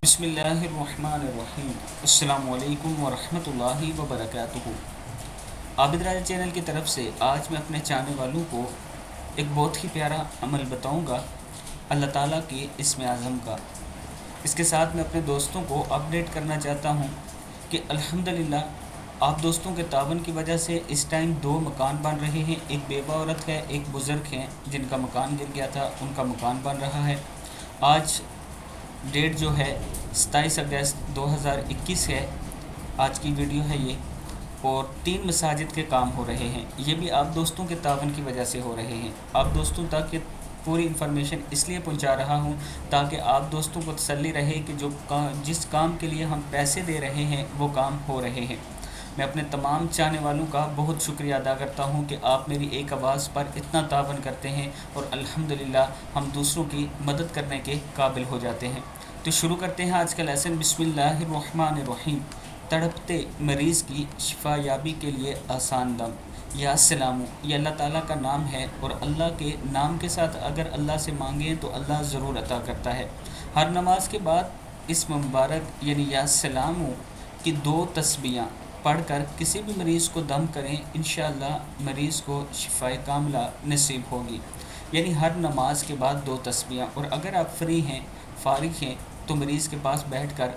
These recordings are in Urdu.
بسم اللہ الرحمن الرحیم۔ السلام علیکم ورحمۃ اللہ وبرکاتہ۔ عابد راجہ چینل کی طرف سے آج میں اپنے چاہنے والوں کو ایک بہت ہی پیارا عمل بتاؤں گا اللہ تعالیٰ کے اسم اعظم کا۔ اس کے ساتھ میں اپنے دوستوں کو اپڈیٹ کرنا چاہتا ہوں کہ الحمدللہ آپ دوستوں کے تعاون کی وجہ سے اس ٹائم 2 مکان بن رہے ہیں۔ ایک بیوہ عورت ہے، ایک بزرگ ہیں جن کا مکان گر گیا تھا، ان کا مکان بن رہا ہے۔ آج ڈیٹ جو ہے 27 اگست 2021 ہے، آج کی ویڈیو ہے یہ، اور 3 مساجد کے کام ہو رہے ہیں۔ یہ بھی آپ دوستوں کے تعاون کی وجہ سے ہو رہے ہیں۔ آپ دوستوں تک یہ پوری انفارمیشن اس لیے پہنچا رہا ہوں تاکہ آپ دوستوں کو تسلی رہے کہ جس کام کے لیے ہم پیسے دے رہے ہیں وہ کام ہو رہے ہیں۔ میں اپنے تمام چاہنے والوں کا بہت شکریہ ادا کرتا ہوں کہ آپ میری ایک آواز پر اتنا تعاون کرتے ہیں اور الحمدللہ ہم دوسروں کی مدد کرنے کے قابل ہو جاتے ہیں۔ تو شروع کرتے ہیں آج کا لیسن۔ بسم اللہ الرحمن الرحیم۔ تڑپتے مریض کی شفا یابی کے لیے آسان دم۔ یا سلامو، یہ اللہ تعالیٰ کا نام ہے اور اللہ کے نام کے ساتھ اگر اللہ سے مانگیں تو اللہ ضرور عطا کرتا ہے۔ ہر نماز کے بعد اس مبارک یعنی یا سلامو کی 2 تسبیحاں پڑھ کر کسی بھی مریض کو دم کریں، انشاءاللہ مریض کو شفائے کاملہ نصیب ہوگی۔ یعنی ہر نماز کے بعد 2 تسبیحاں، اور اگر آپ فری ہیں، فارغ ہیں، تو مریض کے پاس بیٹھ کر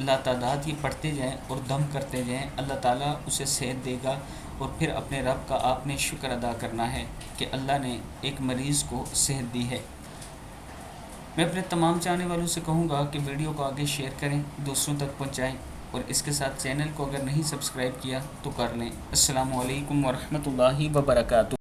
لاتعداد یہ پڑھتے جائیں اور دم کرتے جائیں، اللہ تعالیٰ اسے صحت دے گا۔ اور پھر اپنے رب کا آپ نے شکر ادا کرنا ہے کہ اللہ نے ایک مریض کو صحت دی ہے۔ میں اپنے تمام چاہنے والوں سے کہوں گا کہ ویڈیو کو آگے شیئر کریں، دوسروں تک پہنچائیں، اور اس کے ساتھ چینل کو اگر نہیں سبسکرائب کیا تو کر لیں۔ السلام علیکم ورحمۃ اللہ وبرکاتہ۔